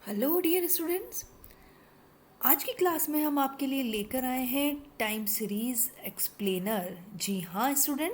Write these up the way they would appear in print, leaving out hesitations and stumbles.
Hello dear students. आज की class में हम आपके लिए लेकर आए हैं टाइम सीरीज एक्सप्लेनर। जी हाँ स्टूडेंट,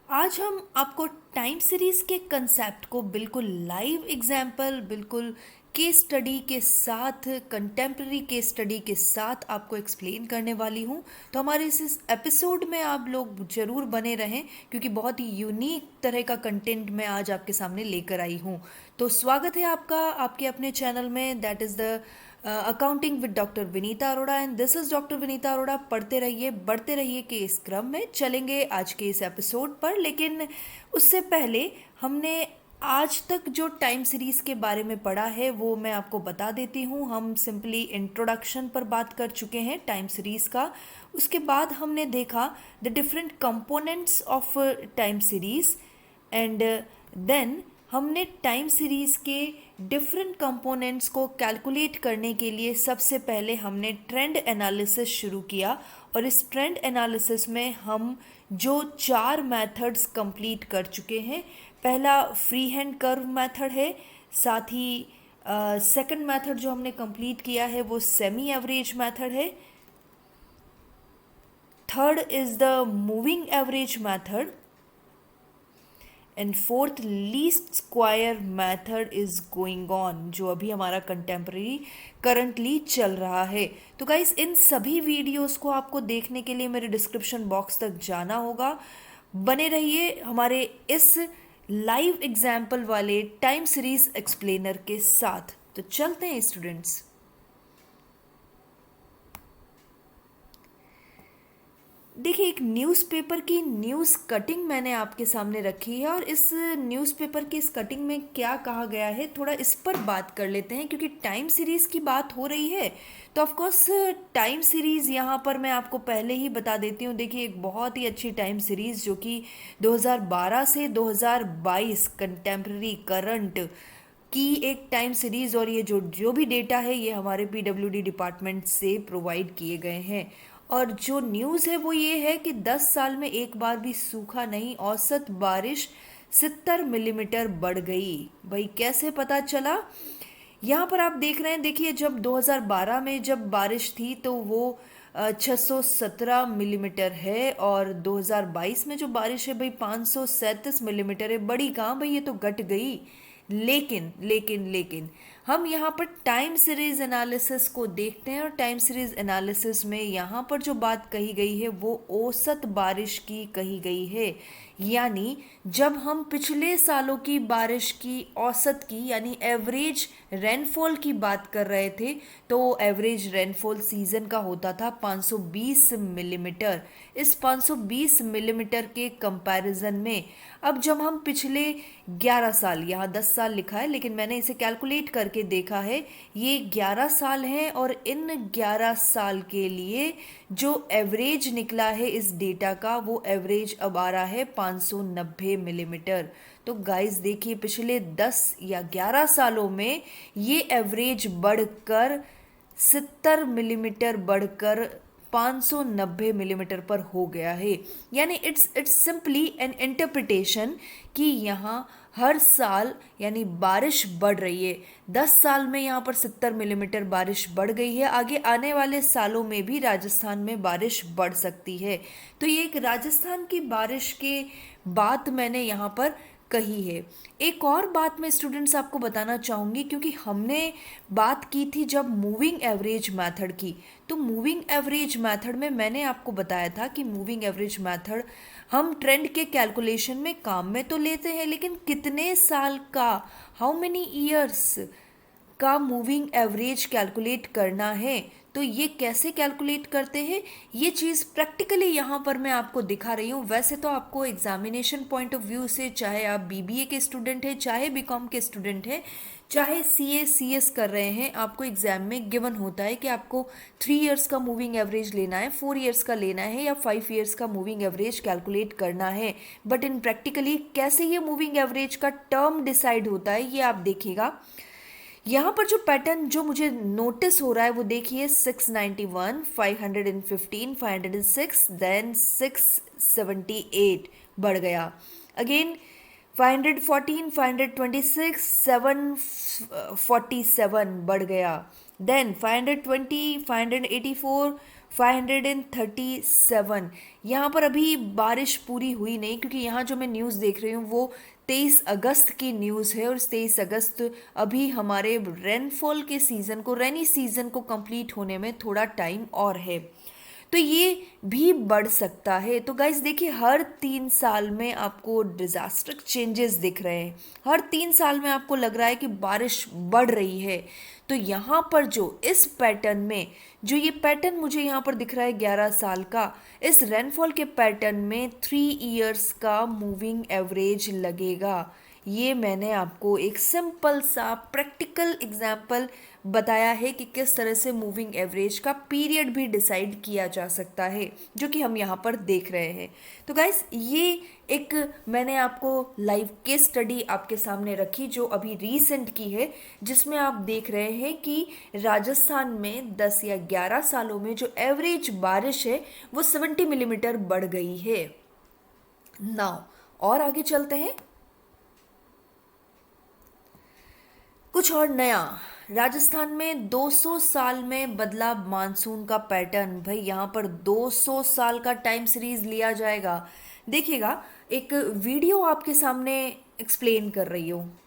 आज हम आपको टाइम सीरीज के कंसेप्ट को बिल्कुल लाइव एग्जाम्पल, बिल्कुल केस स्टडी के साथ, कंटेम्प्रेरी केस स्टडी के साथ आपको एक्सप्लेन करने वाली हूँ। तो हमारे इस एपिसोड में आप लोग ज़रूर बने रहें क्योंकि बहुत ही यूनिक तरह का कंटेंट मैं आज आपके सामने लेकर आई हूँ। तो स्वागत है आपका आपके अपने चैनल में, that is the accounting with doctor Vinita Arora and this is doctor Vinita Arora. पढ़ते रहिए, बढ़ते रहिए के इस क्रम में चलेंगे आज के इस एपिसोड पर। लेकिन उससे पहले हमने आज तक जो टाइम सीरीज के बारे में पढ़ा है वो मैं आपको बता देती हूँ। हम सिंपली इंट्रोडक्शन पर बात कर चुके हैं टाइम सीरीज का। उसके बाद हमने देखा the different components of time series and then हमने टाइम सीरीज़ के डिफरेंट कंपोनेंट्स को कैलकुलेट करने के लिए सबसे पहले हमने ट्रेंड एनालिसिस शुरू किया। और इस ट्रेंड एनालिसिस में हम जो 4 मेथड्स कंप्लीट कर चुके हैं। पहला फ्री हैंड कर्व मेथड है, साथ ही सेकंड मेथड जो हमने कंप्लीट किया है वो सेमी एवरेज मेथड है। Third is the moving average method and fourth least square method is going on, जो अभी हमारा कंटेम्प्रेरी करंटली चल रहा है। तो गाइस, इन सभी वीडियोस को आपको देखने के लिए मेरे डिस्क्रिप्शन बॉक्स तक जाना होगा। बने रहिए हमारे इस लाइव एग्जाम्पल वाले टाइम सीरीज एक्सप्लेनर के साथ। तो चलते हैं स्टूडेंट्स। देखिए, एक न्यूज़पेपर की न्यूज़ कटिंग मैंने आपके सामने रखी है और इस न्यूज़पेपर की इस कटिंग में क्या कहा गया है थोड़ा इस पर बात कर लेते हैं। क्योंकि टाइम सीरीज़ की बात हो रही है तो ऑफ कोर्स टाइम सीरीज़ यहाँ पर मैं आपको पहले ही बता देती हूँ। देखिए, एक बहुत ही अच्छी टाइम सीरीज़ जो कि 2012 से 2022 कंटेम्प्रेरी करंट की एक टाइम सीरीज़, और ये जो जो भी डेटा है ये हमारे पीडब्ल्यूडी डिपार्टमेंट से प्रोवाइड किए गए हैं। और जो न्यूज़ है वो ये है कि 10 साल में एक बार भी सूखा नहीं, औसत बारिश 70 मिलीमीटर बढ़ गई। भाई कैसे पता चला? यहाँ पर आप देख रहे हैं। देखिए, जब 2012 में जब बारिश थी तो वो 617 मिलीमीटर है, और 2022 में जो बारिश है भाई 537 मिलीमीटर है। बड़ी कहाँ भाई, ये तो घट गई। लेकिन लेकिन लेकिन हम यहाँ पर टाइम सीरीज एनालिसिस को देखते हैं और टाइम सीरीज एनालिसिस में यहाँ पर जो बात कही गई है वो औसत बारिश की कही गई है। यानी जब हम पिछले सालों की बारिश की औसत की यानी एवरेज रेनफॉल की बात कर रहे थे तो एवरेज रेनफॉल सीजन का होता था 520 मिलीमीटर। इस 520 मिलीमीटर के कंपैरिजन में अब जब हम पिछले 11 साल, यहाँ 10 साल लिखा है लेकिन मैंने इसे कैलकुलेट करके देखा है, ये 11 साल हैं और इन 11 साल के लिए जो एवरेज निकला है इस डेटा का वो एवरेज अब आ रहा है 590 मिलीमीटर। तो गाइस देखिए, पिछले 10 या 11 सालों में ये एवरेज बढ़कर 70 मिलीमीटर बढ़कर 590 मिलीमीटर पर हो गया है। यानी इट्स सिंपली एन इंटरप्रिटेशन कि यहाँ हर साल यानी बारिश बढ़ रही है। 10 साल में यहाँ पर 70 मिलीमीटर बारिश बढ़ गई है। आगे आने वाले सालों में भी राजस्थान में बारिश बढ़ सकती है। तो ये एक राजस्थान की बारिश के बात मैंने यहाँ पर कही है। एक और बात मैं स्टूडेंट्स आपको बताना चाहूँगी, क्योंकि हमने बात की थी जब मूविंग एवरेज मेथड की, तो मूविंग एवरेज मेथड में मैंने आपको बताया था कि मूविंग एवरेज मेथड हम ट्रेंड के कैलकुलेशन में काम में तो लेते हैं, लेकिन कितने साल का, हाउ मेनी ईयर्स का मूविंग एवरेज कैलकुलेट करना है, तो ये कैसे कैलकुलेट करते हैं ये चीज़ प्रैक्टिकली यहाँ पर मैं आपको दिखा रही हूँ। वैसे तो आपको एग्जामिनेशन पॉइंट ऑफ व्यू से, चाहे आप बीबीए के स्टूडेंट हैं, चाहे बीकॉम के स्टूडेंट हैं, चाहे सीए सीएस कर रहे हैं, आपको एग्जाम में गिवन होता है कि आपको 3 इयर्स का मूविंग एवरेज लेना है, 4 इयर्स का लेना है या 5 इयर्स का मूविंग एवरेज कैलकुलेट करना है। बट इन प्रैक्टिकली कैसे ये मूविंग एवरेज का टर्म डिसाइड होता है ये आप देखिएगा। यहाँ पर जो पैटर्न जो मुझे नोटिस हो रहा है वो देखिए, 691, 515, 506, देन 678 बढ़ गया। अगेन 514, 526, 747 बढ़ गया। देन 520, 584, 537। यहाँ पर अभी बारिश पूरी हुई नहीं, क्योंकि यहाँ जो मैं न्यूज़ देख रही हूँ वो 23 अगस्त की न्यूज़ है, और 23 अगस्त अभी हमारे रेनफॉल के सीज़न को, रेनी सीज़न को कंप्लीट होने में थोड़ा टाइम और है। तो ये भी बढ़ सकता है। तो गाइज देखिए, हर 3 साल में आपको डिजास्टर चेंजेस दिख रहे हैं, हर 3 साल में आपको लग रहा है कि बारिश बढ़ रही है। तो यहाँ पर जो इस पैटर्न में, जो ये पैटर्न मुझे यहाँ पर दिख रहा है 11 साल का, इस रेनफॉल के पैटर्न में 3 इयर्स का मूविंग एवरेज लगेगा। ये मैंने आपको एक सिंपल सा प्रैक्टिकल एग्जाम्पल बताया है कि किस तरह से मूविंग एवरेज का पीरियड भी डिसाइड किया जा सकता है, जो कि हम यहाँ पर देख रहे हैं। तो गाइस, ये एक मैंने आपको लाइव केस स्टडी आपके सामने रखी जो अभी रीसेंट की है, जिसमें आप देख रहे हैं कि राजस्थान में 10 या 11 सालों में जो एवरेज बारिश है वो 70 मिलीमीटर बढ़ गई है। नाउ और आगे चलते हैं, कुछ और नया। राजस्थान में 200 साल में बदला मानसून का पैटर्न। भाई यहाँ पर 200 साल का टाइम सीरीज लिया जाएगा। देखिएगा, एक वीडियो आपके सामने एक्सप्लेन कर रही हूँ।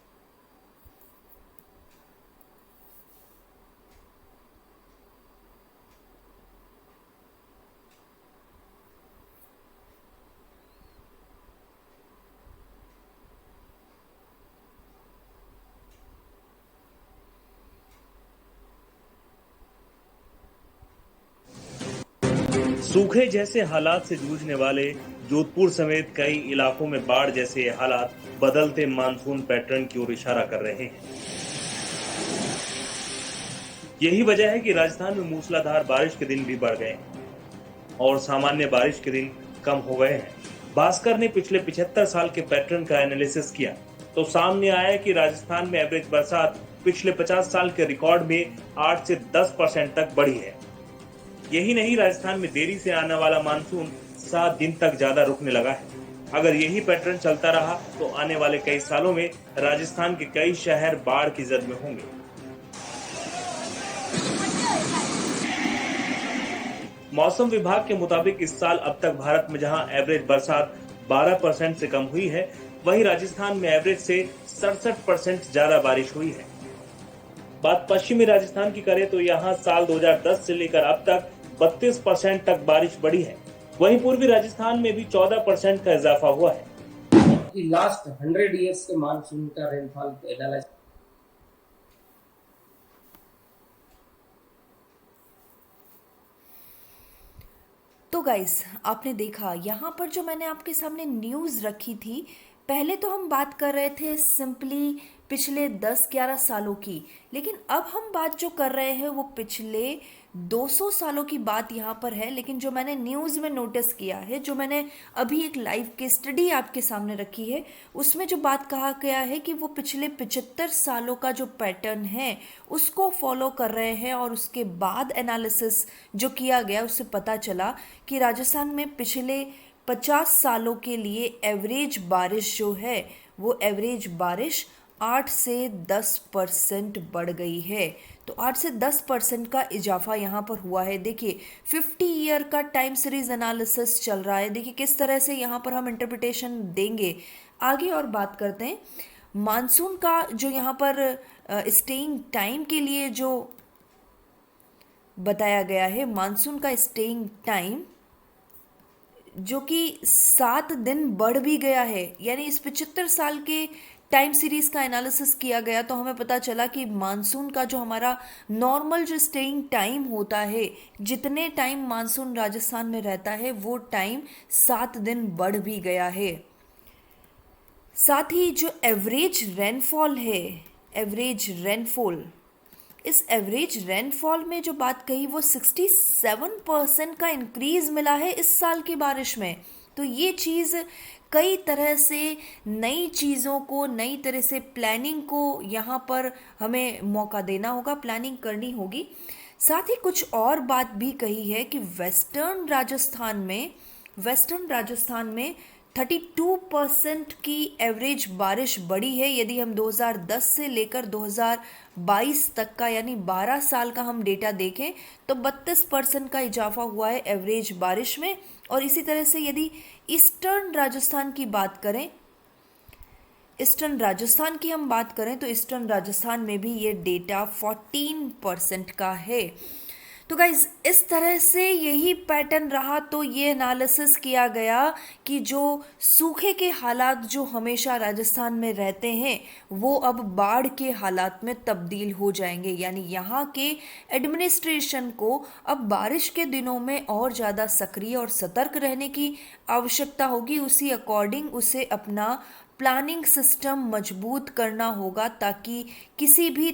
सूखे जैसे हालात से जूझने वाले जोधपुर समेत कई इलाकों में बाढ़ जैसे हालात बदलते मानसून पैटर्न की ओर इशारा कर रहे हैं। यही वजह है कि राजस्थान में मूसलाधार बारिश के दिन भी बढ़ गए हैं और सामान्य बारिश के दिन कम हो गए हैं। भास्कर ने पिछले 75 साल के पैटर्न का एनालिसिस किया तो सामने आया कि राजस्थान में एवरेज बरसात पिछले 50 साल के रिकॉर्ड में 8 से 10% तक बढ़ी है। यही नहीं, राजस्थान में देरी से आने वाला मानसून 7 दिन तक ज्यादा रुकने लगा है। अगर यही पैटर्न चलता रहा तो आने वाले कई सालों में राजस्थान के कई शहर बाढ़ की जद में होंगे। मौसम विभाग के मुताबिक इस साल अब तक भारत में जहां एवरेज बरसात 12% से कम हुई है, वहीं राजस्थान में एवरेज से 67% ज्यादा बारिश हुई है। बात पश्चिमी राजस्थान की करें तो यहाँ साल 2010 से लेकर अब तक 32% तक बारिश बढ़ी है। वहीं पूर्वी राजस्थान में भी 14% का इजाफा हुआ है। लास्ट 100 ईयर्स के मानसून का रेनफॉल एनालाइज। तो गाइस, आपने देखा यहाँ पर जो मैंने आपके सामने न्यूज़ रखी थी, पहले तो हम बात कर रहे थे सिंपली पिछले 10-11 सालों की, लेकिन अब हम बात जो कर रहे हैं वो पिछले 200 सालों की बात यहाँ पर है। लेकिन जो मैंने न्यूज़ में नोटिस किया है, जो मैंने अभी एक लाइव की स्टडी आपके सामने रखी है, उसमें जो बात कहा गया है कि वो पिछले 75 सालों का जो पैटर्न है उसको फॉलो कर रहे हैं। और उसके बाद एनालिसिस जो किया गया उससे पता चला कि राजस्थान में पिछले 50 सालों के लिए एवरेज बारिश जो है वो एवरेज बारिश 8 से 10% बढ़ गई है। तो 8 से 10% का इजाफा यहाँ पर हुआ है। देखिए, 50 ईयर का टाइम सीरीज एनालिसिस चल रहा है। देखिए किस तरह से यहाँ पर हम इंटरप्रिटेशन देंगे आगे। और बात करते हैं मानसून का, जो यहाँ पर स्टेइंग टाइम के लिए जो बताया गया है, मानसून का स्टेइंग टाइम जो कि 7 दिन बढ़ भी गया है। यानी इस 75 साल के टाइम सीरीज का एनालिसिस किया गया तो हमें पता चला कि मानसून का जो हमारा नॉर्मल जो स्टेइंग टाइम होता है, जितने टाइम मानसून राजस्थान में रहता है वो टाइम 7 दिन बढ़ भी गया है। साथ ही जो एवरेज रेनफॉल है, एवरेज रेनफॉल, इस एवरेज रेनफॉल में जो बात कही वो 67% का इंक्रीज मिला है इस साल की बारिश में। तो ये चीज़ कई तरह से नई चीज़ों को, नई तरह से प्लानिंग को यहाँ पर हमें मौका देना होगा, प्लानिंग करनी होगी। साथ ही कुछ और बात भी कही है कि वेस्टर्न राजस्थान में 32% की एवरेज बारिश बढ़ी है। यदि हम 2010 से लेकर 2022 तक का यानी 12 साल का हम डेटा देखें तो 32% का इजाफा हुआ है एवरेज बारिश में। और इसी तरह से यदि ईस्टर्न राजस्थान की बात करें, ईस्टर्न राजस्थान की हम बात करें तो ईस्टर्न राजस्थान में भी ये डेटा 14% का है। तो गाइज इस तरह से यही पैटर्न रहा। तो ये एनालिसिस किया गया कि जो सूखे के हालात जो हमेशा राजस्थान में रहते हैं वो अब बाढ़ के हालात में तब्दील हो जाएंगे। यानी यहाँ के एडमिनिस्ट्रेशन को अब बारिश के दिनों में और ज़्यादा सक्रिय और सतर्क रहने की आवश्यकता होगी। उसी अकॉर्डिंग उसे अपना प्लानिंग सिस्टम मजबूत करना होगा ताकि किसी भी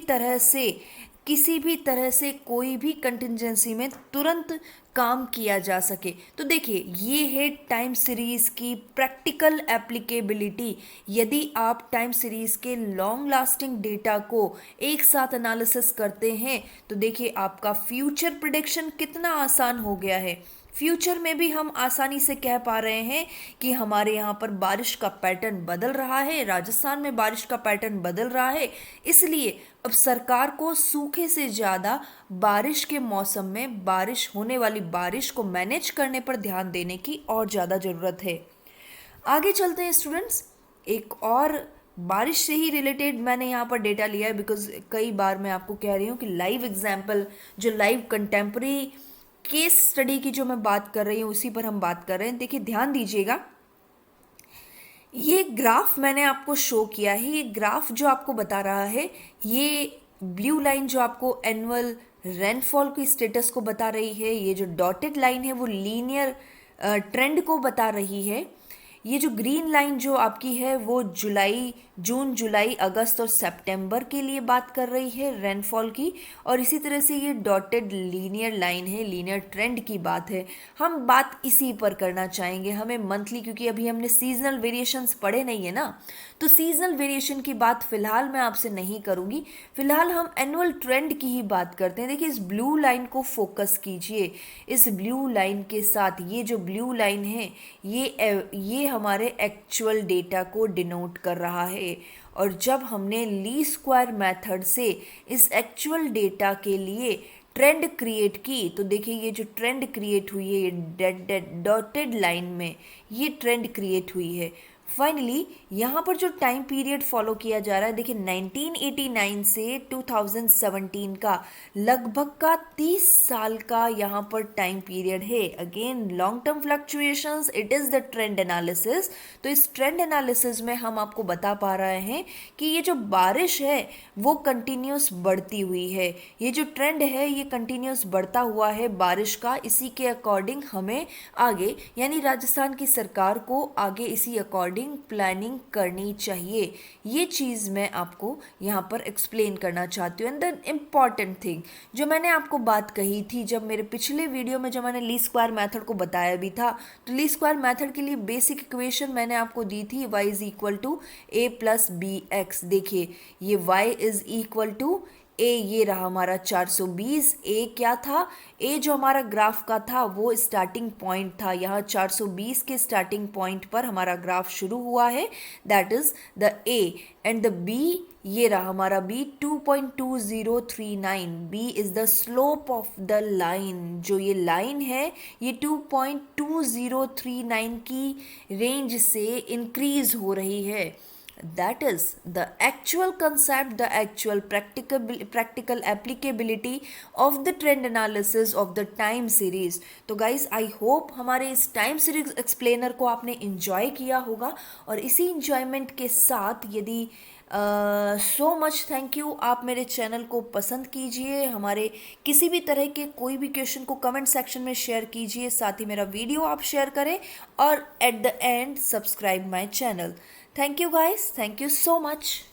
तरह से कोई भी कंटिजेंसी में तुरंत काम किया जा सके। तो देखिए ये है टाइम सीरीज़ की प्रैक्टिकल एप्लीकेबिलिटी। यदि आप टाइम सीरीज़ के लॉन्ग लास्टिंग डेटा को एक साथ एनालिसिस करते हैं तो देखिए आपका फ्यूचर प्रिडिक्शन कितना आसान हो गया है। फ्यूचर में भी हम आसानी से कह पा रहे हैं कि हमारे यहाँ पर बारिश का पैटर्न बदल रहा है, राजस्थान में बारिश का पैटर्न बदल रहा है। इसलिए अब सरकार को सूखे से ज़्यादा बारिश के मौसम में होने वाली बारिश को मैनेज करने पर ध्यान देने की और ज़्यादा ज़रूरत है। आगे चलते हैं स्टूडेंट्स। एक और बारिश से ही रिलेटेड मैंने यहाँ पर डेटा लिया है, बिकॉज कई बार मैं आपको कह रही हूँ कि लाइव एग्जाम्पल जो लाइव कंटेम्प्रेरी केस स्टडी की जो मैं बात कर रही हूँ उसी पर हम बात कर रहे हैं। देखिए ध्यान दीजिएगा, ये ग्राफ मैंने आपको शो किया है। ये ग्राफ जो आपको बता रहा है, ये ब्लू लाइन जो आपको एनुअल रेनफॉल की स्टेटस को बता रही है, ये जो डॉटेड लाइन है वो लीनियर ट्रेंड को बता रही है। ये जो ग्रीन लाइन जो आपकी है वो जून जुलाई अगस्त और सितंबर के लिए बात कर रही है रेनफॉल की। और इसी तरह से ये डॉटेड लीनियर लाइन है, लीनियर ट्रेंड की बात है। हम बात इसी पर करना चाहेंगे। हमें मंथली, क्योंकि अभी हमने सीजनल वेरिएशंस पढ़े नहीं है ना, तो सीजनल वेरिएशन की बात फिलहाल मैं आपसे नहीं करूँगी। फिलहाल हम एनुअल ट्रेंड की ही बात करते हैं। देखिए इस ब्लू लाइन को फोकस कीजिए। इस ब्लू लाइन के साथ ये जो ब्लू लाइन है ये हमारे एक्चुअल डेटा को डिनोट कर रहा है। और जब हमने ली स्क्वायर मेथड से इस एक्चुअल डेटा के लिए ट्रेंड क्रिएट की तो देखिए ये जो ट्रेंड क्रिएट हुई है ये डॉटेड लाइन में ये ट्रेंड क्रिएट हुई है। फाइनली यहाँ पर जो टाइम पीरियड फॉलो किया जा रहा है, देखिए 1989 से 2017 का लगभग का 30 साल का यहाँ पर टाइम पीरियड है। Again long term fluctuations, it is the trend analysis. तो इस ट्रेंड एनालिसिस में हम आपको बता पा रहे हैं कि ये जो बारिश है वो कंटिन्यूस बढ़ती हुई है। ये जो ट्रेंड है ये कंटिन्यूस बढ़ता हुआ है बारिश का। इसी के अकॉर्डिंग हमें आगे यानी राजस्थान की सरकार को आगे इसी अकॉर्डिंग प्लानिंग करनी चाहिए। ये चीज़ मैं आपको यहाँ पर एक्सप्लेन करना चाहती हूँ। एंड द इम्पॉर्टेंट थिंग जो मैंने आपको बात कही थी जब मेरे पिछले वीडियो में जब मैंने ली स्क्वायर मेथड को बताया भी था, तो ली स्क्वायर मेथड के लिए बेसिक इक्वेशन मैंने आपको दी थी y is equal to A plus B X. देखिए ये y is equal to A, ये रहा हमारा 420। ए क्या था, ए जो हमारा ग्राफ का था वो स्टार्टिंग पॉइंट था। यहाँ 420 के स्टार्टिंग पॉइंट पर हमारा ग्राफ शुरू हुआ है, that is the A. And the B, ये रहा हमारा B 2.2039। B is the slope of the line. जो ये लाइन है ये 2.2039 की रेंज से इंक्रीज हो रही है। That is the actual concept, the actual practical applicability of the trend analysis of the time series. तो guys I hope हमारे इस time series explainer को आपने enjoy किया होगा। और इसी enjoyment के साथ यदि सो मच थैंक यू, आप मेरे चैनल को पसंद कीजिए, हमारे किसी भी तरह के कोई भी क्वेश्चन को कमेंट सेक्शन में शेयर कीजिए, साथ ही मेरा वीडियो आप शेयर करें और at the end subscribe my channel. Thank you guys. Thank you so much.